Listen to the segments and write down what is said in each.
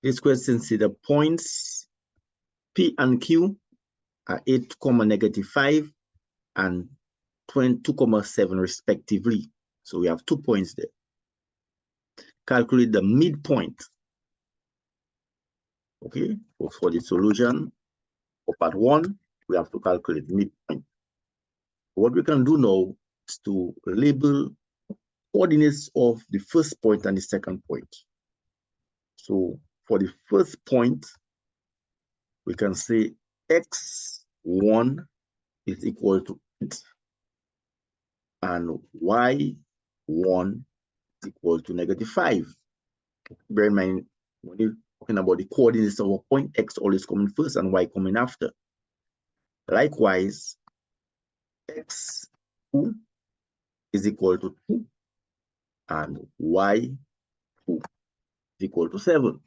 This question says the points P and Q are 8, -5 and 22,7 respectively. So we have 2 points there. Calculate the midpoint. Okay, for the solution for part 1, we have to calculate midpoint. What we can do now is to label coordinates of the first point and the second point. So for the first point, we can say x1 is equal to 8 and y1 is equal to -5. Bear in mind, when you're talking about the coordinates of a point, x always coming first and y coming after. Likewise, x2 is equal to 2 and y2 is equal to 7.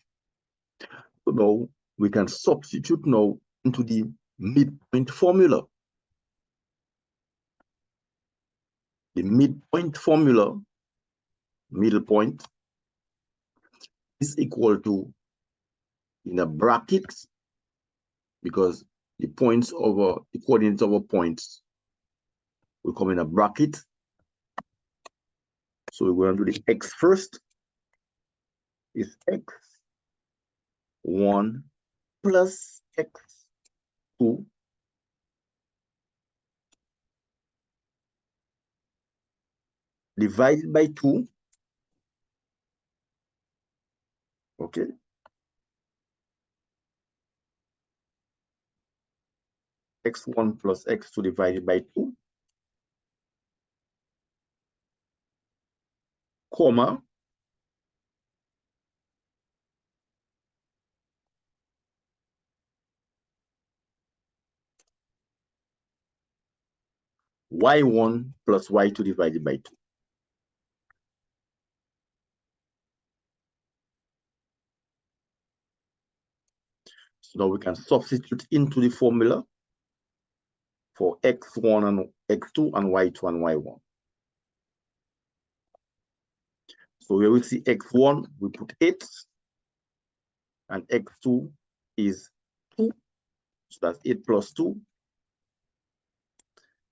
So now we can substitute now into the midpoint formula. The midpoint formula, middle point, is equal to, in a bracket, because the points over the coordinates of a point will come in a bracket. So we're going to do the x first. Is x1 plus x2 divided by 2. Okay. X1 plus x2 divided by 2, comma, y1 plus y2 divided by 2. So now we can substitute into the formula for x1 and x2 and y2 and y1. So here we see x1, we put 8, and x2 is 2. So that's 8 plus 2.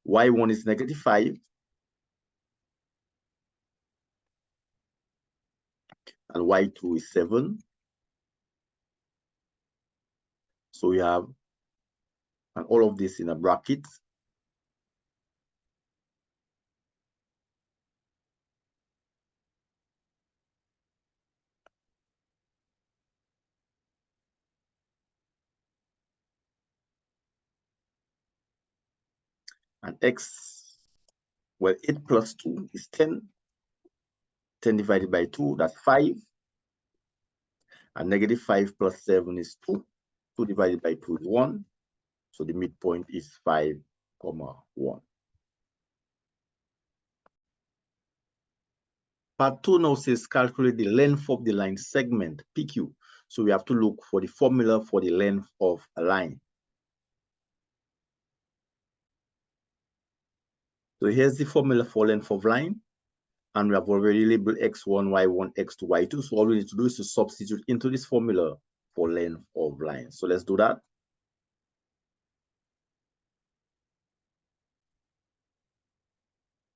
Y1 is -5. And y2 is 7. So we have, and all of this in a bracket. And x, well, 8 plus 2 is 10. 10 divided by 2, that's 5. And -5 plus 7 is 2. 2 divided by 2 is 1. So the midpoint is 5, 1. Part 2 now says calculate the length of the line segment, PQ. So we have to look for the formula for the length of a line. So here's the formula for length of line. And we have already labeled x1, y1, x2, y2. So all we need to do is to substitute into this formula for length of line. So let's do that.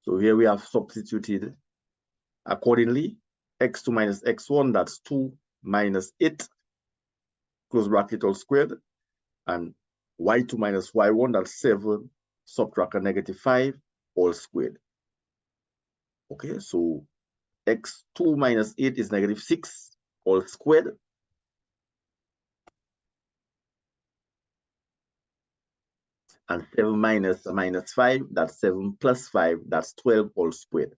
So here we have substituted accordingly. X2 minus x1, that's 2 minus 8, close bracket all squared. And y2 minus y1, that's 7, subtract a -5, all squared. Okay, so x2 minus 8 is -6, all squared. And 7 minus -5, that's 7 plus 5, that's 12, all squared.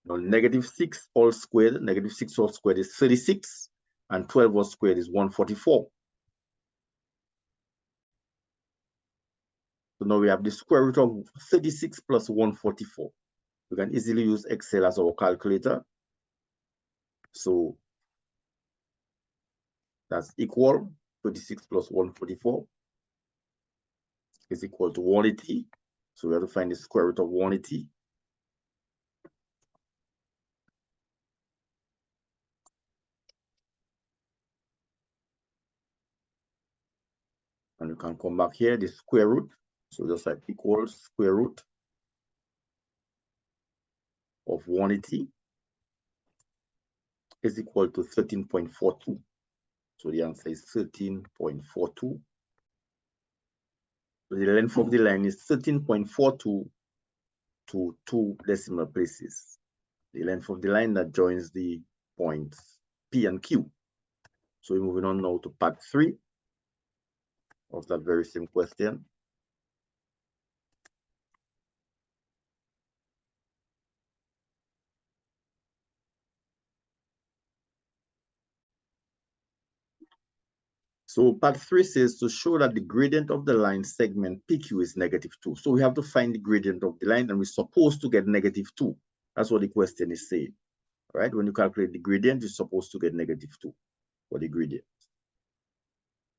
Now, -6 all squared, -6 all squared is 36, and 12 all squared is 144. So now we have the square root of 36 plus 144. We can easily use Excel as our calculator. So that's equal 36 plus 144 is equal to 180. So we have to find the square root of 180. And you can come back here, the square root. So just like equals square root of 180 is equal to 13.42. So the answer is 13.42. The length of the line is 13.42 to 2 decimal places. The length of the line that joins the points P and Q. So we're moving on now to part 3 of that very same question. So part 3 says to show that the gradient of the line segment PQ is -2. So we have to find the gradient of the line, and we're supposed to get -2. That's what the question is saying. All right, when you calculate the gradient, you're supposed to get -2 for the gradient.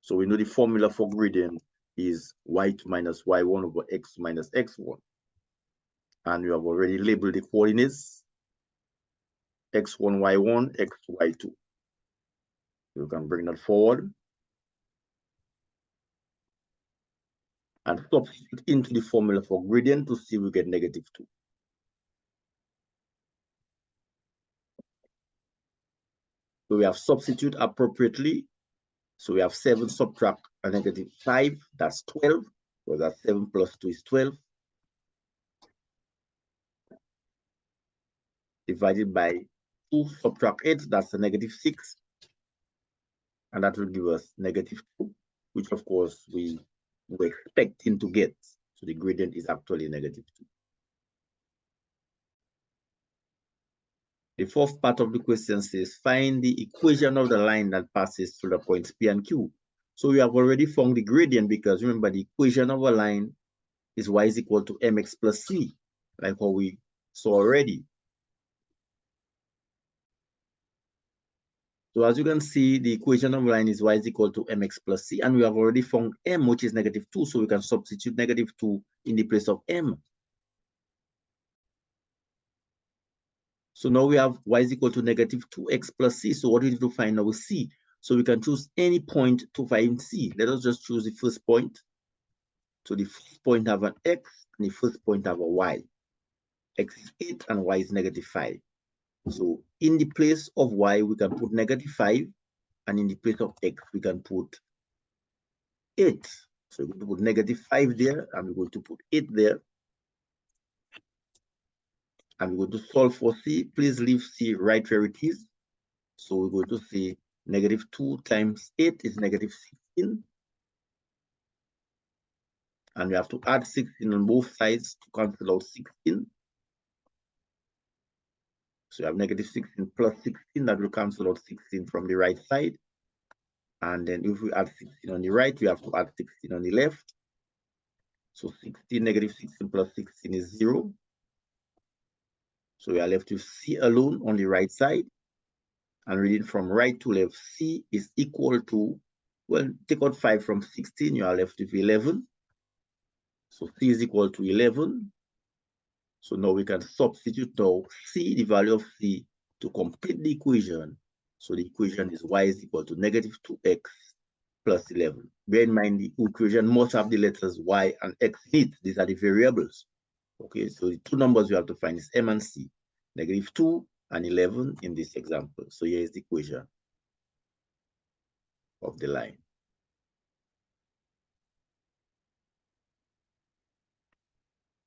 So we know the formula for gradient is y2 minus y1 over x2 minus x1. And we have already labeled the coordinates x1, y1, x2, y2. You can bring that forward and substitute into the formula for gradient to see we get -2. So we have substitute appropriately. So we have 7 subtract a -5, that's 12. So that's 7 plus 2 is 12. Divided by 2 subtract 8, that's a -6. And that will give us -2, which of course we were expecting to get. So the gradient is actually -2. The fourth part of the question says, find the equation of the line that passes through the points P and Q. So we have already found the gradient because remember the equation of a line is y is equal to mx plus c, like what we saw already. So as you can see, the equation of a line is y is equal to mx plus c, and we have already found m, which is -2, so we can substitute -2 in the place of m. So now we have y is equal to -2x plus c. So what we need to find now is c. So we can choose any point to find c. Let us just choose the first point. So the first point have an x, and the first point have a y. X is 8 and y is -5. So in the place of y, we can put -5, and in the place of x, we can put 8. So we're going to put -5 there, and we're going to put 8 there. And we're going to solve for c. Please leave c right where it is. So we're going to say -2 times 8 is -16. And we have to add 16 on both sides to cancel out 16. So you have -16 plus 16, that will cancel out 16 from the right side. And then if we add 16 on the right, we have to add 16 on the left. So 16, -16 plus 16 is 0. So we are left with c alone on the right side. And reading from right to left, c is equal to, well, take out 5 from 16, you are left with 11. So c is equal to 11. So now we can substitute now c, the value of c, to complete the equation. So the equation is y is equal to -2x plus 11. Bear in mind the equation must have the letters y and x in it. These are the variables. Okay, so the two numbers we have to find is m and c, -2 and 11 in this example. So here is the equation of the line.